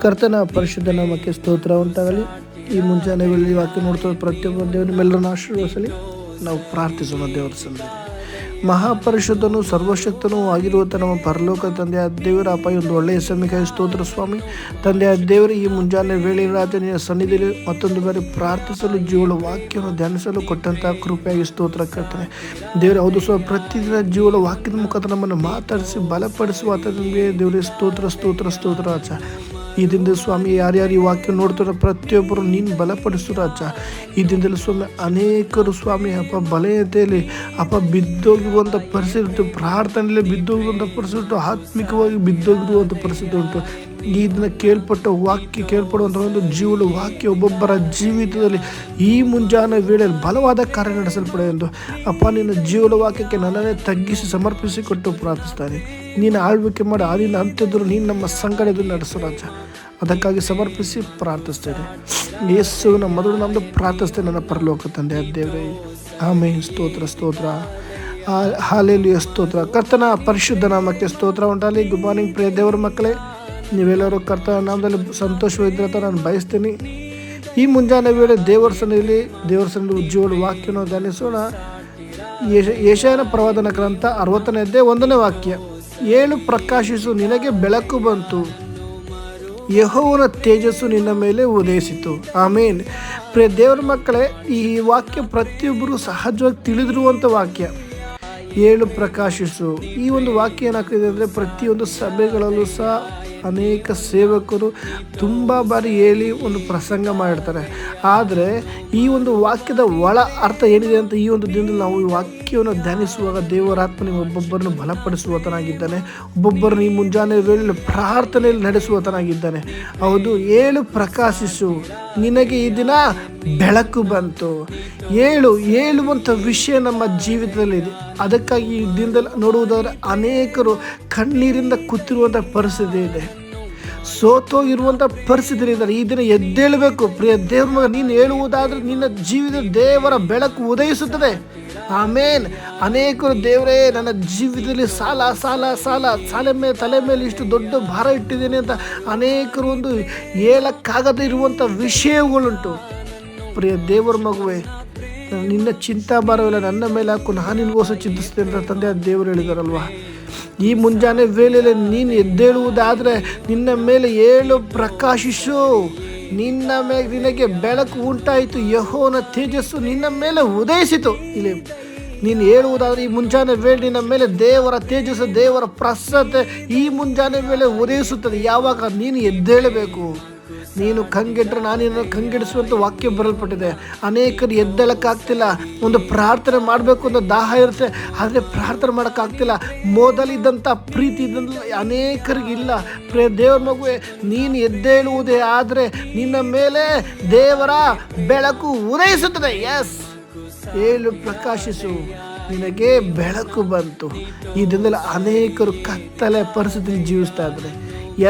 ಕರ್ತನ ಪರಿಶುದ್ಧ ನಾಮಕ್ಕೆ ಸ್ತೋತ್ರ ಉಂಟಾಗಲಿ. ಈ ಮುಂಜಾನೆ ವೇಳೆ ವಾಕ್ಯ ನೋಡ್ತಾ ಪ್ರತಿಯೊಬ್ಬ ದೇವರು ನಿಮ್ಮೆಲ್ಲರನ್ನು ಆಶೀರ್ವದಿಸಲಿ. ನಾವು ಪ್ರಾರ್ಥಿಸೋಣ. ದೇವರ ಸನ್ನಿಧಿಯಲ್ಲಿ ಮಹಾಪರಿಶುದ್ಧನು ಸರ್ವಶಕ್ತನೂ ಆಗಿರುವಂಥ ನಮ್ಮ ಪರಲೋಕ ತಂದೆಯ ದೇವರ ಅಪ್ಪ, ಒಂದು ಒಳ್ಳೆಯ ಸಮಯಕ್ಕೆ ಸ್ತೋತ್ರ ಸ್ವಾಮಿ. ತಂದೆಯ ದೇವರು ಈ ಮುಂಜಾನೆ ವೇಳೆ ರಾಜನಿಯ ಸನ್ನಿಧಿಯಲ್ಲಿ ಮತ್ತೊಂದು ಬಾರಿ ಪ್ರಾರ್ಥಿಸಲು ಜೀವಳ ವಾಕ್ಯವನ್ನು ಧ್ಯಾನಿಸಲು ಕೊಟ್ಟಂತಹ ಕೃಪೆಯಾಗಿ ಸ್ತೋತ್ರ ಕರ್ತನೆ. ದೇವರು ಹೌದು ಸ್ವಾಮಿ, ಪ್ರತಿದಿನ ಜೀವಳ ವಾಕ್ಯದ ಮುಖಾಂತರ ನಮ್ಮನ್ನು ಮಾತಾಡಿಸಿ ಬಲಪಡಿಸುವ ನಿಮಗೆ ದೇವರೇ ಸ್ತೋತ್ರ ಸ್ತೋತ್ರ ಸ್ತೋತ್ರ ರಾಜ. ಈ ದಿನದ ಸ್ವಾಮಿ ಯಾರ್ಯಾರು ಈ ವಾಕ್ಯ ನೋಡ್ತಾರೋ ಪ್ರತಿಯೊಬ್ಬರು ನೀನು ಬಲಪಡಿಸು ರಾಜ. ಈ ದಿನದಲ್ಲಿ ಸ್ವಾಮಿ ಅನೇಕರು ಸ್ವಾಮಿ ಅಪ್ಪ ಬಲಯತೆಯಲ್ಲಿ ಬಿದ್ದೋಗಿರುವಂಥ ಪರಿಸ್ಥಿತಿ ಉಂಟು, ಪ್ರಾರ್ಥನೆಯಲ್ಲಿ ಬಿದ್ದೋಗಿರುವಂಥ ಪರಿಸ್ಥಿತಿ ಉಂಟು, ಆತ್ಮಿಕವಾಗಿ ಬಿದ್ದೋಗಿರುವಂಥ ಪರಿಸ್ಥಿತಿ ಉಂಟು. ಈ ದಿನ ಕೇಳ್ಪಟ್ಟ ವಾಕ್ಯ ಕೇಳ್ಪಡುವಂಥ ಒಂದು ಜೀವನ ವಾಕ್ಯ ಒಬ್ಬೊಬ್ಬರ ಜೀವಿತದಲ್ಲಿ ಈ ಮುಂಜಾನೆ ವೇಳೆಯಲ್ಲಿ ಬಲವಾದ ಕಾರ್ಯ ನಡೆಸಲ್ಪಡೆ ಎಂದು ಅಪ್ಪ ನಿನ್ನ ಜೀವನ ವಾಕ್ಯಕ್ಕೆ ನನ್ನನ್ನೇ ತಗ್ಗಿಸಿ ಸಮರ್ಪಿಸಿಕೊಟ್ಟು ಪ್ರಾರ್ಥಿಸ್ತಾನೆ. ನೀನು ಆಳ್ವಿಕೆ ಮಾಡಿ ಆದಿನ ಅಂತ್ಯದ್ರು ನೀನು ನಮ್ಮ ಸಂಗಡದಲ್ಲಿ ನಡೆಸು ರಾಜ. ಅದಕ್ಕಾಗಿ ಸಮರ್ಪಿಸಿ ಪ್ರಾರ್ಥಿಸ್ತೇನೆ. ಯೇಸುವಿನ ಮೊದಲು ನಮ್ಮದು ಪ್ರಾರ್ಥಿಸ್ತೇನೆ ನನ್ನ ಪರಲೋಕ ತಂದೆ ದೇವರೇ. ಆಮೇಲೆ ಸ್ತೋತ್ರ ಸ್ತೋತ್ರ ಹಾಲೆಲೂಯ ಸ್ತೋತ್ರ. ಕರ್ತನ ಪರಿಶುದ್ಧ ನಾಮಕ್ಕೆ ಸ್ತೋತ್ರ ಉಂಟಾಗಲಿ. ಗುಡ್ ಮಾರ್ನಿಂಗ್ ಪ್ರಿಯ ದೇವರ ಮಕ್ಕಳೇ, ನೀವೆಲ್ಲರೂ ಕರ್ತನ ನಾಮದಲ್ಲಿ ಸಂತೋಷವಾಗಿದ್ದಂತ ನಾನು ಬಯಸ್ತೀನಿ. ಈ ಮುಂಜಾನೆ ವೇಳೆ ದೇವರ ಸನ್ನಿಧಿಯಲ್ಲಿ ಉಜ್ಜೋಳ ವಾಕ್ಯನ ಧ್ಯಾನಿಸೋಣ. ಯೆಶಾಯನ ಪ್ರವಾದನ ಗ್ರಂಥ 60ನೇ ಅಧ್ಯಾಯ 1ನೇ ವಾಕ್ಯ. 7 ಪ್ರಕಾಶಿಸು, ನಿನಗೆ ಬೆಳಕು ಬಂತು, ಯೆಹೋವನ ತೇಜಸ್ಸು ನಿನ್ನ ಮೇಲೆ ಉದಯಿಸಿತು. ಆಮೇನ್. ಪ್ರಿಯ ದೇವರ ಮಕ್ಕಳೇ, ಈ ವಾಕ್ಯ ಪ್ರತಿಯೊಬ್ಬರು ಸಹಜವಾಗಿ ತಿಳಿದಿರುವಂಥ ವಾಕ್ಯ. 7 ಪ್ರಕಾಶಿಸು. ಈ ಒಂದು ವಾಕ್ಯ ಏನಾಗ್ತಿದೆ ಅಂದರೆ, ಪ್ರತಿಯೊಂದು ಸಭೆಗಳಲ್ಲೂ ಸಹ ಅನೇಕ ಸೇವಕರು ತುಂಬ ಬಾರಿ ಹೇಳಿ ಒಂದು ಪ್ರಸಂಗ ಮಾಡಿರ್ತಾರೆ. ಆದರೆ ಈ ಒಂದು ವಾಕ್ಯದ ಒಳ ಅರ್ಥ ಏನಿದೆ ಅಂತ ಈ ಒಂದು ದಿನದಲ್ಲಿ ನಾವು ಈ ವಾಕ್ಯವನ್ನು ಧ್ಯಾನಿಸುವಾಗ ದೇವರಾತ್ಮನ ಒಬ್ಬೊಬ್ಬರನ್ನು ಬಲಪಡಿಸುವತನಾಗಿದ್ದಾನೆ, ಒಬ್ಬೊಬ್ಬರನ್ನು ಈ ಮುಂಜಾನೆ ವೇಳೆ ಪ್ರಾರ್ಥನೆಯಲ್ಲಿ ನಡೆಸುವತನಾಗಿದ್ದಾನೆ. ಹೌದು, 7 ಪ್ರಕಾಶಿಸು, ನಿನಗೆ ಈ ದಿನ ಬೆಳಕು ಬಂತು. ಹೇಳುವಂಥ ವಿಷಯ ನಮ್ಮ ಜೀವಿತದಲ್ಲಿದೆ. ಅದಕ್ಕಾಗಿ ಈ ದಿನದಲ್ಲಿ ನೋಡುವುದಾದರೆ ಅನೇಕರು ಕಣ್ಣೀರಿಂದ ಕೂತಿರುವಂಥ ಪರಿಸ್ಥಿತಿ ಇದೆ, ಸೋತೋಗಿರುವಂಥ ಪರಿಸ್ಥಿತಿ ಇದ್ದಾರೆ. ಈ ದಿನ ಎದ್ದೇಳಬೇಕು ಪ್ರಿಯ ದೇವ್ರ ಮಗ. ನೀನು ಹೇಳುವುದಾದರೆ ನಿನ್ನ ಜೀವಿತ ದೇವರ ಬೆಳಕು ಉದಯಿಸುತ್ತದೆ. ಆಮೇನ್. ಅನೇಕರು ದೇವರೇ ನನ್ನ ಜೀವಿತದಲ್ಲಿ ಸಾಲ ತಲೆ ಮೇಲೆ ಇಷ್ಟು ದೊಡ್ಡ ಭಾರ ಇಟ್ಟಿದ್ದೇನೆ ಅಂತ ಅನೇಕರು ಒಂದು ಹೇಳಕ್ಕಾಗದೇ ಇರುವಂಥ ವಿಷಯಗಳುಂಟು. ಪ್ರಿಯ ದೇವರ ಮಗುವೆ, ನಿನ್ನ ಚಿಂತಾಭಾರವಿಲ್ಲ ನನ್ನ ಮೇಲೆ ಹಾಕು, ನಾನು ನಿನಗೋಸ್ಕರ ಚಿಂತಿಸ್ತೇನೆ ಅಂತ ತಂದೆ ದೇವರು ಹೇಳಿದಾರಲ್ವ. ಈ ಮುಂಜಾನೆ ವೇಳೆಯಲ್ಲಿ ನೀನು ಎದ್ದೇಳುವುದಾದರೆ ನಿನ್ನ ಮೇಲೆ 7 ಪ್ರಕಾಶಿಸು, ನಿನಗೆ ಬೆಳಕು ಉಂಟಾಯಿತು, ಯೆಹೋವನ ತೇಜಸ್ಸು ನಿನ್ನ ಮೇಲೆ ಉದಯಿಸಿತು. ಇಲ್ಲಿ ನೀನು ಹೇಳುವುದಾದರೆ ಈ ಮುಂಜಾನೆ ವೇಳೆ ನಿನ್ನ ಮೇಲೆ ದೇವರ ತೇಜಸ್ಸು, ದೇವರ ಪ್ರಸನ್ನತೆ ಈ ಮುಂಜಾನೆ ವೇಳೆ ಉದಯಿಸುತ್ತದೆ. ಯಾವಾಗ ನೀನು ಎದ್ದೇಳಬೇಕು. ನೀನು ಕಂಗೆಟ್ರೆ ನಾನು ನಿನ್ನನ್ನು ಕಂಗೆಡಿಸುವಂಥ ವಾಕ್ಯ ಬರಲ್ಪಟ್ಟಿದೆ. ಅನೇಕರು ಎದ್ದೇಳಕ್ಕಾಗ್ತಿಲ್ಲ. ಒಂದು ಪ್ರಾರ್ಥನೆ ಮಾಡಬೇಕು ಅಂತ ದಾಹ ಇರುತ್ತೆ, ಆದರೆ ಪ್ರಾರ್ಥನೆ ಮಾಡೋಕ್ಕಾಗ್ತಿಲ್ಲ. ಮೊದಲಿದ್ದಂಥ ಪ್ರೀತಿ ಅನೇಕರಿಗಿಲ್ಲ. ಪ್ರಿಯ ದೇವರ ಮಗುವೆ, ನೀನು ಎದ್ದೇಳುವುದೇ ಆದರೆ ನಿನ್ನ ಮೇಲೆ ದೇವರ ಬೆಳಕು ಉದಯಿಸುತ್ತದೆ. 7 ಪ್ರಕಾಶಿಸು, ನಿನಗೆ ಬೆಳಕು ಬಂತು. ಈ ದಿನದಲ್ಲಿ ಅನೇಕರು ಕತ್ತಲೆ ಪರಿಸ್ಥಿತಿಯಲ್ಲಿ ಜೀವಿಸ್ತಾ ಇದ್ದಾರೆ.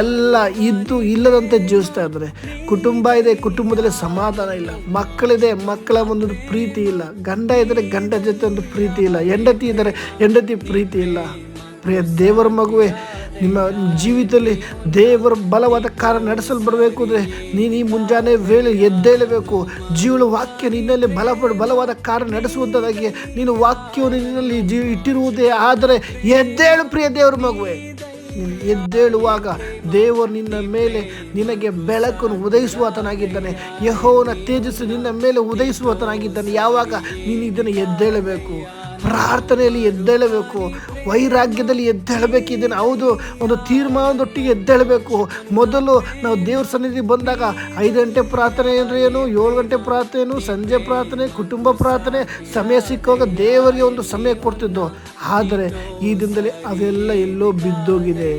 ಎಲ್ಲ ಇದ್ದು ಇಲ್ಲದಂತೆ ಜೀವಿಸ್ತಾ ಇದ್ದಾರೆ. ಕುಟುಂಬ ಇದೆ, ಕುಟುಂಬದಲ್ಲಿ ಸಮಾಧಾನ ಇಲ್ಲ. ಮಕ್ಕಳಿದೆ, ಮಕ್ಕಳ ಒಂದು ಪ್ರೀತಿ ಇಲ್ಲ. ಗಂಡ ಇದ್ದರೆ ಗಂಡ ಜೊತೆ ಒಂದು ಪ್ರೀತಿ ಇಲ್ಲ. ಹೆಂಡತಿ ಇದ್ದರೆ ಹೆಂಡತಿ ಪ್ರೀತಿ ಇಲ್ಲ. ಪ್ರಿಯ ದೇವರ ಮಗುವೆ, ನಿಮ್ಮ ಜೀವಿತದಲ್ಲಿ ದೇವರ ಬಲವಾದ ಕಾರ್ಯ ನಡೆಸಲು ಬರಬೇಕು ಅಂದರೆ ನೀನು ಈ ಮುಂಜಾನೆ ವೇಳೆ ಎದ್ದೇಳಬೇಕು. ಜೀವನ ವಾಕ್ಯ ನಿನ್ನಲ್ಲಿ ಬಲವಾದ ಕಾರ್ಯ ನಡೆಸುವಂಥದ್ದಾಗಿ ನೀನು ವಾಕ್ಯವನ್ನು ನಿನ್ನಲ್ಲಿ ಇಟ್ಟಿರುವುದೇ ಆದರೆ ಎದ್ದೇಳು ಪ್ರಿಯ ದೇವರ ಮಗುವೆ. ನೀನು ಎದ್ದೇಳುವಾಗ ದೇವರು ನಿನ್ನ ಮೇಲೆ ನಿನಗೆ ಬೆಳಕನ್ನು ಉದಯಿಸುವಾತನಾಗಿದ್ದಾನೆ. ಯೆಹೋವನ ತೇಜಸ್ಸು ನಿನ್ನ ಮೇಲೆ ಉದಯಿಸುವಾತನಾಗಿದ್ದಾನೆ. ಯಾವಾಗ ನೀನು ಇದನ್ನು ಎದ್ದೇಳಬೇಕು, ಪ್ರಾರ್ಥನೆಯಲ್ಲಿ ಎದ್ದೇಳಬೇಕು, ವೈರಾಗ್ಯದಲ್ಲಿ ಎದ್ದೇಳಬೇಕು. ಇದನ್ನು ಹೌದು, ಒಂದು ತೀರ್ಮಾನದೊಟ್ಟಿಗೆ ಎದ್ದೇಳಬೇಕು. ಮೊದಲು ನಾವು ದೇವ್ರ ಸನ್ನಿಧಿ ಬಂದಾಗ 5 ಗಂಟೆ ಪ್ರಾರ್ಥನೆ ಏನು, 7 ಗಂಟೆ ಪ್ರಾರ್ಥನೆ ಏನು, ಸಂಜೆ ಪ್ರಾರ್ಥನೆ, ಕುಟುಂಬ ಪ್ರಾರ್ಥನೆ, ಸಮಯ ಸಿಕ್ಕುವಾಗ ದೇವರಿಗೆ ಒಂದು ಸಮಯ ಕೊಡ್ತಿದ್ದೋ. ಆದರೆ ಈ ದಿನದಲ್ಲಿ ಅವೆಲ್ಲ ಎಲ್ಲೋ ಬಿದ್ದೋಗಿದೆ.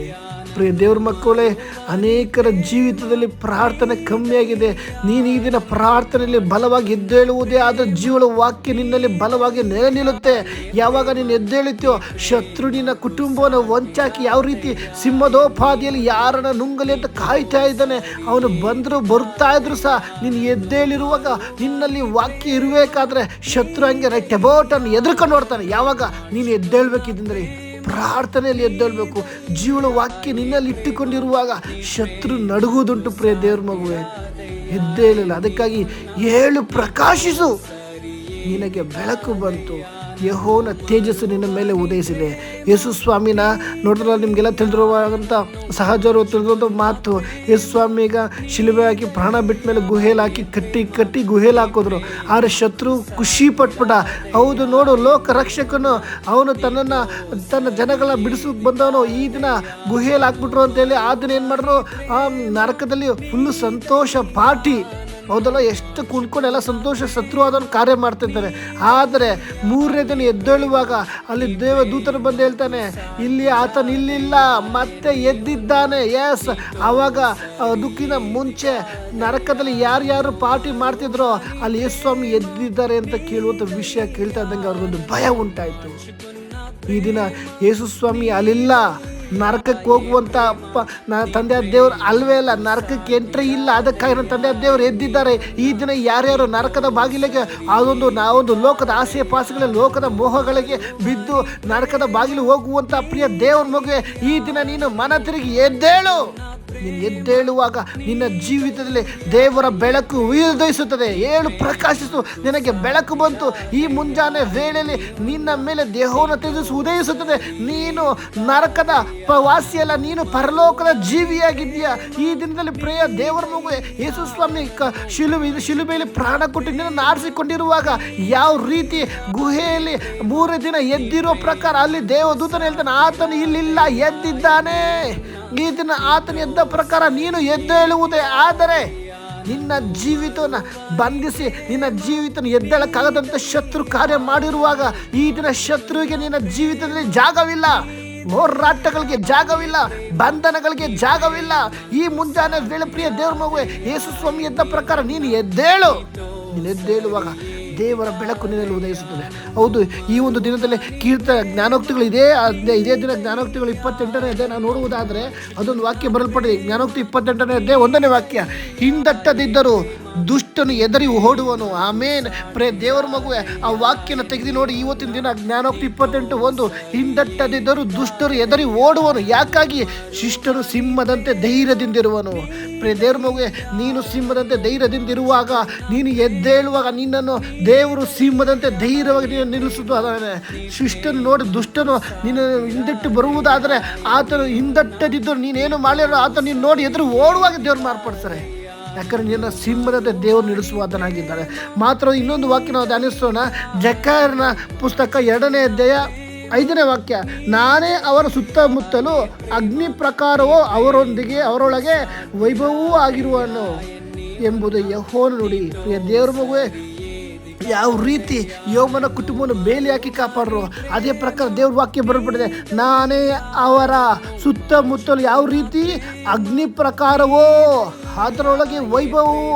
ಪ್ರಿಯ ದೇವ್ರ ಮಕ್ಕಳೇ, ಅನೇಕರ ಜೀವಿತದಲ್ಲಿ ಪ್ರಾರ್ಥನೆ ಕಮ್ಮಿಯಾಗಿದೆ. ನೀನು ಈ ದಿನ ಪ್ರಾರ್ಥನೆಯಲ್ಲಿ ಬಲವಾಗಿ ಎದ್ದೇಳುವುದೇ ಆದರೆ ಜೀವನ ವಾಕ್ಯ ನಿನ್ನಲ್ಲಿ ಬಲವಾಗಿ ನೆಲೆ ನಿಲ್ಲುತ್ತೆ. ಯಾವಾಗ ನೀನು ಎದ್ದೇಳುತ್ತೀಯೋ, ಶತ್ರು ನಿನ್ನ ಕುಟುಂಬವನ್ನು ವಂಚಾಕಿ ಯಾವ ರೀತಿ ಸಿಂಹದೋಪಾದಿಯಲ್ಲಿ ಯಾರನ್ನ ನುಂಗಲಿ ಅಂತ ಕಾಯ್ತಾ ಇದ್ದಾನೆ. ಅವನು ಬರ್ತಾ ಇದ್ರು ಸಹ ನೀನು ಎದ್ದೇಳಿರುವಾಗ ನಿನ್ನಲ್ಲಿ ವಾಕ್ಯ ಇರಬೇಕಾದ್ರೆ ಶತ್ರು ಹಂಗೆ ಟೆಬೋಟನ್ನು ಎದುರ್ಕೊಂಡು ನೋಡ್ತಾನೆ. ಯಾವಾಗ ನೀನು ಎದ್ದೇಳ್ಬೇಕಿದ್ದಂದ್ರೆ ಪ್ರಾರ್ಥನೆಯಲ್ಲಿ ಎದ್ದೇಳಬೇಕು. ಜೀವನ ವಾಕ್ಯ ನಿನ್ನಲ್ಲಿ ಇಟ್ಟುಕೊಂಡಿರುವಾಗ ಶತ್ರು ನಡುಗುವುದುಂಟು ಪ್ರಿಯ ದೇವ್ರ ಮಗುವೆ. ಎದ್ದೇಳಿಲ್ಲ, ಅದಕ್ಕಾಗಿ ಏಳು ಪ್ರಕಾಶಿಸು, ನಿನಗೆ ಬೆಳಕು ಬಂತು, ಯೆಹೋವನ ತೇಜಸ್ಸು ನಿನ್ನ ಮೇಲೆ ಉದಯಿಸಿದೆ. ಯೇಸು ಸ್ವಾಮಿನ ನೋಡಿದ್ರೆ ನಿಮಗೆಲ್ಲ ತಿಳಿದಿರುವಂಥ ಸಹಜರು ತಿಳಿದಿರುವಂಥ ಮಾತು, ಯೇಸು ಸ್ವಾಮಿ ಈಗ ಶಿಲುಬೆ ಹಾಕಿ ಪ್ರಾಣ ಬಿಟ್ಟ ಮೇಲೆ ಗುಹೆಯಲ್ಲಿ ಹಾಕಿ ಕಟ್ಟಿ ಗುಹೆಯಲ್ಲಿ ಹಾಕಿದ್ರು. ಆದರೆ ಶತ್ರು ಖುಷಿ ಪಟ್ಬಿಟ್ಟ. ಹೌದು ನೋಡು, ಲೋಕ ರಕ್ಷಕನು ಅವನು ತನ್ನ ಜನಗಳನ್ನ ಬಿಡಿಸೋಕೆ ಬಂದವನು ಈ ದಿನ ಗುಹೆಯಲ್ಲಿ ಹಾಕ್ಬಿಟ್ರು ಅಂತೇಳಿ ಆ ದಿನ ಏನು ಮಾಡಿದ್ರು, ಆ ನರಕದಲ್ಲಿ ಫುಲ್ಲು ಸಂತೋಷ ಪಾರ್ಟಿ. ಹೌದಲ್ಲ, ಎಷ್ಟು ಕುಣ್ಕೊಂಡೆಲ್ಲ ಸಂತೋಷ ಶತ್ರು ಅದನ್ನು ಕಾರ್ಯ ಮಾಡ್ತಿರ್ತಾರೆ. ಆದರೆ ಮೂರನೇ ದಿನ ಎದ್ದೇಳುವಾಗ ಅಲ್ಲಿ ದೇವದೂತರು ಬಂದು ಹೇಳ್ತಾನೆ, ಇಲ್ಲಿ ಆತನ ಇಲ್ಲಿಲ್ಲ, ಮತ್ತೆ ಎದ್ದಿದ್ದಾನೆ. ಎಸ್, ಆವಾಗ ಅದಕ್ಕಿಂತ ಮುಂಚೆ ನರಕದಲ್ಲಿ ಯಾರ್ಯಾರು ಪಾರ್ಟಿ ಮಾಡ್ತಿದ್ರೋ ಅಲ್ಲಿ ಯೇಸು ಸ್ವಾಮಿ ಎದ್ದಿದ್ದಾರೆ ಅಂತ ಕೇಳುವಂಥ ವಿಷಯ ಕೇಳ್ತಾ ಇದ್ದಂಗೆ ಅವ್ರಿಗೊಂದು ಭಯ ಉಂಟಾಯಿತು. ಈ ದಿನ ಯೇಸು ಸ್ವಾಮಿ ಅಲ್ಲಿಲ್ಲ, ನರಕಕ್ಕೆ ಹೋಗುವಂಥ ತಂದೆ ದೇವರು ಅಲ್ವೇ ಇಲ್ಲ, ನರಕಕ್ಕೆ ಎಂಟ್ರಿ ಇಲ್ಲ. ಅದಕ್ಕಾಗಿ ನನ್ನ ತಂದೆ ದೇವರು ಎದ್ದಿದ್ದಾರೆ. ಈ ದಿನ ಯಾರ್ಯಾರು ನರಕದ ಬಾಗಿಲಿಗೆ ನಾವೊಂದು ಲೋಕದ ಆಸೆ ಪಾಸೆಗಳ ಲೋಕದ ಮೋಹಗಳಿಗೆ ಬಿದ್ದು ನರಕದ ಬಾಗಿಲು ಹೋಗುವಂಥ ಪ್ರಿಯ ದೇವರ ಮಗುವೆ, ಈ ದಿನ ನೀನು ಮನ ತಿರುಗಿ ಎದ್ದೇಳು. ನೀನು ಎದ್ದೇಳುವಾಗ ನಿನ್ನ ಜೀವಿತದಲ್ಲಿ ದೇವರ ಬೆಳಕು ಉದಯಿಸುತ್ತದೆ. ಏಳು ಪ್ರಕಾಶಿಸು, ನಿನಗೆ ಬೆಳಕು ಬಂತು. ಈ ಮುಂಜಾನೆ ವೇಳೆಯಲ್ಲಿ ನಿನ್ನ ಮೇಲೆ ದೇಹವನ್ನು ತೇಜಸ್ಸು ಉದಯಿಸುತ್ತದೆ. ನೀನು ನರಕದ ವಾಸಿಯಲ್ಲ, ನೀನು ಪರಲೋಕದ ಜೀವಿಯಾಗಿದ್ದೀಯಾ. ಈ ದಿನದಲ್ಲಿ ಪ್ರಿಯ ದೇವರ ಮಗುವೆ, ಯೇಸು ಸ್ವಾಮಿ ಶಿಲುಬೆಯಲ್ಲಿ ಪ್ರಾಣ ಕೊಟ್ಟು ನಿನ್ನನ್ನು ಆರಿಸಿಕೊಂಡಿರುವಾಗ ಯಾವ ರೀತಿ ಗುಹೆಯಲ್ಲಿ 3 ದಿನ ಎದ್ದಿರೋ ಪ್ರಕಾರ ಅಲ್ಲಿ ದೇವದೂತನ ಹೇಳ್ತಾನೆ, ಆತನು ಇಲ್ಲಿಲ್ಲ, ಎದ್ದಿದ್ದಾನೆ. ಈ ದಿನ ಆತನ ಎದ್ದ ಪ್ರಕಾರ ನೀನು ಎದ್ದೇಳುವುದೇ ಆದರೆ ನಿನ್ನ ಜೀವಿತವನ್ನು ಬಂಧಿಸಿ ನಿನ್ನ ಜೀವಿತ ಎದ್ದೇಳಕ್ಕಾಗದಂಥ ಶತ್ರು ಕಾರ್ಯ ಮಾಡಿರುವಾಗ ಈ ದಿನ ಶತ್ರುವಿಗೆ ನಿನ್ನ ಜೀವಿತದಲ್ಲಿ ಜಾಗವಿಲ್ಲ, ಹೋರಾಟಗಳಿಗೆ ಜಾಗವಿಲ್ಲ, ಬಂಧನಗಳಿಗೆ ಜಾಗವಿಲ್ಲ. ಈ ಮುಂಜಾನೆ ವೇಳೆ ಪ್ರಿಯ ದೇವರ ಮಗುವೆ, ಯೇಸು ಸ್ವಾಮಿ ಎದ್ದ ಪ್ರಕಾರ ನೀನು ಎದ್ದೇಳು. ನೀನು ಎದ್ದೇಳುವಾಗ ದೇವರ ಬೆಳಕು ನಿನ್ನಲ್ಲಿ ಉದಯಿಸುತ್ತದೆ. ಹೌದು, ಈ ಒಂದು ದಿನದಲ್ಲಿ ಜ್ಞಾನೋಕ್ತಿಗಳು ಇದೇ ದಿನ ಜ್ಞಾನೋಕ್ತಿಗಳು 28ನೇ ಅಧ್ಯಾಯ ನಾವು ನೋಡುವುದಾದರೆ ಅದೊಂದು ವಾಕ್ಯ ಬರಲ್ಪಟ್ಟಿದೆ. ಜ್ಞಾನೋಕ್ತಿ 28ನೇ ಅಧ್ಯಾಯ 1ನೇ ವಾಕ್ಯ, ಹಿಂದಟ್ಟದಿದ್ದರೂ ದುಷ್ಟನು ಎದರಿ ಓಡುವನು. ಆಮೇನ್. ಪ್ರೇ ದೇವರ ಮಗುವೆ, ಆ ವಾಕ್ಯನ ತೆಗೆದು ನೋಡಿ. ಇವತ್ತಿನ ದಿನ ಜ್ಞಾನೋಕ್ತಿ 28:1, ಹಿಂದಟ್ಟದಿದ್ದರೂ ದುಷ್ಟರು ಎದರಿ ಓಡುವನು. ಯಾಕಾಗಿ? ಶಿಷ್ಟನು ಸಿಂಹದಂತೆ ಧೈರ್ಯದಿಂದಿರುವನು. ಪ್ರೇ ದೇವರ ಮಗುವೆ, ನೀನು ಸಿಂಹದಂತೆ ಧೈರ್ಯದಿಂದಿರುವಾಗ, ನೀನು ಎದ್ದೇಳುವಾಗ ನಿನ್ನನ್ನು ದೇವರು ಸಿಂಹದಂತೆ ಧೈರ್ಯವಾಗಿ ನೀನು ನಿಲ್ಲಿಸುವುದು. ಅದೇ ಶಿಷ್ಟನು ನೋಡಿ ದುಷ್ಟನು ನೀನು ಹಿಂದಟ್ಟು ಬರುವುದಾದರೆ ಆತನು ಹಿಂದಟ್ಟದಿದ್ದರೂ ನೀನೇನು ಮಾಡಿರೋ ಆತ ನೀನು ನೋಡಿ ಎದುರು ಓಡುವಾಗ ದೇವ್ರು ಮಾರ್ಪಡಿಸ್ತಾರೆ. ಯಾಕಂದರೆ ನಿನ್ನ ಸಿಂಹದಂತೆ ದೇವರು ನಿಲ್ಲಿಸುವಾತನಾಗಿದ್ದಾರೆ. ಮಾತ್ರ ಇನ್ನೊಂದು ವಾಕ್ಯ ನಾವು ಧ್ಯಾನಿಸೋಣ. ಜಕರ್ಯನ ಪುಸ್ತಕ 2ನೇ ಅಧ್ಯಾಯ 5ನೇ ವಾಕ್ಯ, ನಾನೇ ಅವರ ಸುತ್ತಮುತ್ತಲೂ ಅಗ್ನಿ ಪ್ರಕಾರವೋ ಅವರೊಳಗೆ ವೈಭವವೂ ಆಗಿರುವನು ಎಂಬುದು ಯೆಹೋವನ ನುಡಿ. ಪ್ರಿಯ ದೇವರ ಮಗುವೆ, ಯಾವ ರೀತಿ ಯೋಬನ ಕುಟುಂಬವನ್ನು ಬೇಲಿ ಹಾಕಿ ಕಾಪಾಡ್ರು ಅದೇ ಪ್ರಕಾರ ದೇವ್ರ ವಾಕ್ಯ ಬರಲ್ಪಟ್ಟಿದೆ. ನಾನೇ ಅವರ ಸುತ್ತಮುತ್ತಲು ಯಾವ ರೀತಿ ಅಗ್ನಿ ಪ್ರಕಾರವೋ ಅದರೊಳಗೆ ವೈಭವವೂ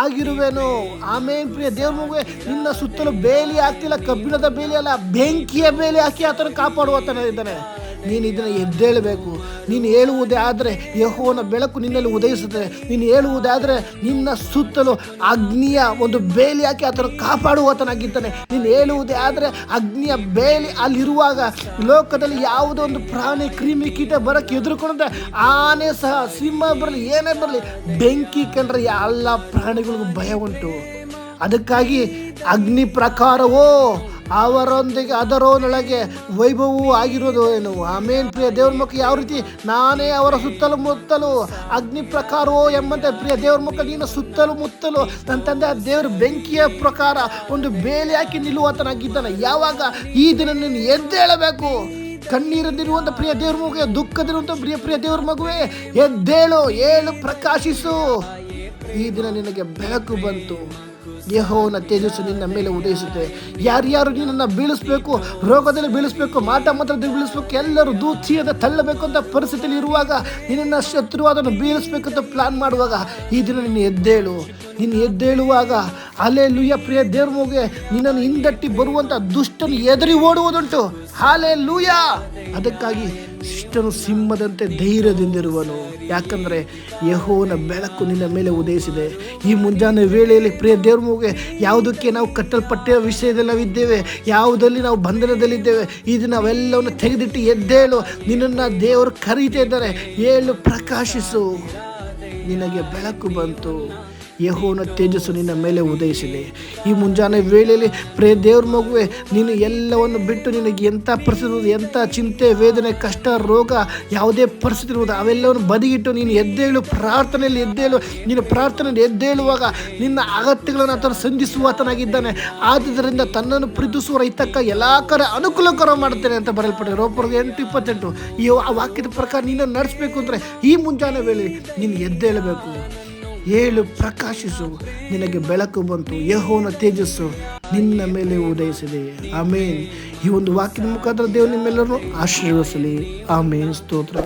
ಆಗಿರುವೆನು. ಆಮೇಲೆ ಪ್ರಿಯ ದೇವ್ರ ಮಗುವೆ, ನಿನ್ನ ಸುತ್ತಲೂ ಬೇಲಿ ಹಾಕ್ತಿಲ್ಲ, ಕಬ್ಬಿಣದ ಬೇಲಿ ಅಲ್ಲ, ಬೆಂಕಿಯ ಬೇಲಿ ಹಾಕಿ ಆತನ ಕಾಪಾಡುವತನ ಇದ್ದಾನೆ. ನೀನು ಇದನ್ನು ಎದ್ದೇಳಬೇಕು. ನೀನು ಹೇಳುವುದೇ ಆದರೆ ಯೆಹೋವನ ಬೆಳಕು ನಿನ್ನಲ್ಲಿ ಉದಯಿಸುತ್ತದೆ. ನೀನು ಹೇಳುವುದಾದರೆ ನಿನ್ನ ಸುತ್ತಲೂ ಅಗ್ನಿಯ ಒಂದು ಬೇಲಿ ಹಾಕಿ ಆತನ ಕಾಪಾಡುವತನಾಗಿದ್ದಾನೆ. ನೀನು ಹೇಳುವುದೇ ಆದರೆ ಅಗ್ನಿಯ ಬೇಲಿ ಅಲ್ಲಿರುವಾಗ ಲೋಕದಲ್ಲಿ ಯಾವುದೋ ಒಂದು ಪ್ರಾಣಿ ಕ್ರಿಮಿ ಕೀಟ ಬರೋಕ್ಕೆ ಎದುರುಕೊಂಡ್ರೆ, ಆನೆ ಸಹ, ಸಿಂಹ ಬರಲಿ, ಏನೇ ಬರಲಿ, ಬೆಂಕಿ ಕಂಡ್ರೆ ಎಲ್ಲ ಪ್ರಾಣಿಗಳಿಗೂ ಭಯ ಉಂಟು. ಅದಕ್ಕಾಗಿ ಅಗ್ನಿ ಪ್ರಕಾರವೋ ಅವರೊಂದಿಗೆ ಅದರೊಳಗೆ ವೈಭವವೂ ಆಗಿರೋದು ಏನು. ಆಮೇನ್. ಪ್ರಿಯ ದೇವ್ರ ಮಕ್ಕಳು, ಯಾವ ರೀತಿ ನಾನೇ ಅವರ ಸುತ್ತಲೂ ಮುತ್ತಲು ಅಗ್ನಿ ಪ್ರಕಾರವೋ ಎಂಬಂತೆ ಪ್ರಿಯ ದೇವ್ರ ಮಕ್ಕಳು ನೀನು ಸುತ್ತಲೂ ಮುತ್ತಲು ನನ್ನ ತಂದೆ ಆ ದೇವ್ರ ಬೆಂಕಿಯ ಪ್ರಕಾರ ಒಂದು ಬೇಲಿ ಹಾಕಿ ನಿಲ್ಲುವತನಾಗಿದ್ದಾನೆ. ಯಾವಾಗ? ಈ ದಿನ ನೀನು ಎದ್ದೇಳಬೇಕು. ಕಣ್ಣೀರದಿರುವಂಥ ಪ್ರಿಯ ದೇವ್ರ ಮಗುವೆ, ದುಃಖದಿರುವಂಥ ಪ್ರಿಯ ದೇವ್ರ ಮಗುವೆ, ಎದ್ದೇಳು, ಏಳು, ಪ್ರಕಾಶಿಸು. ಈ ದಿನ ನಿನಗೆ ಬೆಳಕು ಬಂತು. ಯೆಹೋವನ ತೇಜಸ್ಸು ನಿನ್ನ ಮೇಲೆ ಉದಯಿಸುತ್ತೆ. ಯಾರ್ಯಾರು ನಿನ್ನನ್ನು ಬೀಳಿಸ್ಬೇಕು, ರೋಗದಲ್ಲಿ ಬೀಳಿಸ್ಬೇಕು, ಮಾಟಮಂತ್ರದಲ್ಲಿ ಬೀಳಿಸ್ಬೇಕು, ಎಲ್ಲರೂ ದೂಚಿಯದ ತಳ್ಳಬೇಕು ಅಂತ ಪರಿಸ್ಥಿತಿಯಲ್ಲಿ ಇರುವಾಗ, ನಿನ್ನನ್ನು ಶತ್ರುವಾದನ್ನು ಬೀಳಿಸ್ಬೇಕಂತ ಪ್ಲಾನ್ ಮಾಡುವಾಗ ಈ ದಿನ ನೀನು ಎದ್ದೇಳು. ನೀನು ಎದ್ದೇಳುವಾಗ ಹಲ್ಲೆಲೂಯಾ. ಪ್ರಿಯ ದೇವ್ರ ಮಗುವೆ, ನಿನ್ನನ್ನು ಹಿಂದಟ್ಟಿ ಬರುವಂಥ ದುಷ್ಟನು ಎದುರಿ ಓಡುವುದುಂಟು. ಹಲ್ಲೆಲೂಯಾ. ಅದಕ್ಕಾಗಿ ಶಿಷ್ಟನು ಸಿಂಹದಂತೆ ಧೈರ್ಯದಿಂದಿರುವನು, ಯಾಕಂದರೆ ಯೆಹೋವನ ಬೆಳಕು ನಿನ್ನ ಮೇಲೆ ಉದಯಿಸಿದೆ. ಈ ಮುಂಜಾನೆ ವೇಳೆಯಲ್ಲಿ ಪ್ರಿಯ ದೇವ್ರ ಮಗುವೆ, ಯಾವುದಕ್ಕೆ ನಾವು ಕಟ್ಟಲ್ಪಟ್ಟ ವಿಷಯದಲ್ಲಿ ನಾವಿದ್ದೇವೆ, ಯಾವುದಲ್ಲಿ ನಾವು ಬಂಧನದಲ್ಲಿದ್ದೇವೆ, ಇದು ನಾವೆಲ್ಲವನ್ನು ತೆಗೆದಿಟ್ಟು ಎದ್ದೇಳು. ನಿನ್ನನ್ನು ದೇವರು ಕರೀತಾ ಇದ್ದಾರೆ, ಏಳು ಪ್ರಕಾಶಿಸು, ನಿನಗೆ ಬೆಳಕು ಬಂತು. ಯೆಹೋವನ ತೇಜಸ್ಸು ನಿನ್ನ ಮೇಲೆ ಉದಯಿಸಿದೆ. ಈ ಮುಂಜಾನೆ ವೇಳೆಯಲ್ಲಿ ಪ್ರಿಯ ದೇವ್ರ ಮಗುವೆ, ನೀನು ಎಲ್ಲವನ್ನು ಬಿಟ್ಟು ನಿನಗೆ ಎಂಥ ಪರಿಸ್ಥಿತಿ, ಎಂಥ ಚಿಂತೆ, ವೇದನೆ, ಕಷ್ಟ, ರೋಗ, ಯಾವುದೇ ಪರಿಸ್ಥಿತಿ ಇರುವುದು ಅವೆಲ್ಲವನ್ನು ಬದಿಗಿಟ್ಟು ನೀನು ಎದ್ದೇಳು, ಪ್ರಾರ್ಥನೆಯಲ್ಲಿ ಎದ್ದೇಳು. ನೀನು ಪ್ರಾರ್ಥನೆಯಲ್ಲಿ ಎದ್ದೇಳುವಾಗ ನಿನ್ನ ಅಗತ್ಯಗಳನ್ನು ಆತನು ಸಂಧಿಸುವಾತನಾಗಿದ್ದಾನೆ. ಆದುದರಿಂದ ತನ್ನನ್ನು ಪ್ರೀತಿಸುವ ರೈತಕ್ಕ ಎಲ್ಲ ಕಡೆ ಅನುಕೂಲಕರ ಮಾಡುತ್ತೇನೆ ಅಂತ ಬರೆಯಲ್ಪಟ್ಟಿದೆ. ರೋಮಪುರದ 8:28. ಈ ವಾಕ್ಯದ ಪ್ರಕಾರ ನೀನು ನಡೆಸಬೇಕು ಅಂದರೆ ಈ ಮುಂಜಾನೆ ವೇಳೆ ನೀನು ಎದ್ದೇಳಬೇಕು. ಏಳು ಪ್ರಕಾಶಿಸು, ನಿನಗೆ ಬೆಳಕು ಬಂತು. ಯೆಹೋವನ ತೇಜಸ್ಸು ನಿನ್ನ ಮೇಲೆ ಉದಯಿಸಿದೆ. ಆಮೇನ್. ಈ ಒಂದು ವಾಕ್ಯದ ಮುಖಾಂತರ ದೇವರು ನಿಮ್ಮೆಲ್ಲರೂ ಆಶೀರ್ವದಿಸಲಿ. ಆಮೇನ್. ಸ್ತೋತ್ರ.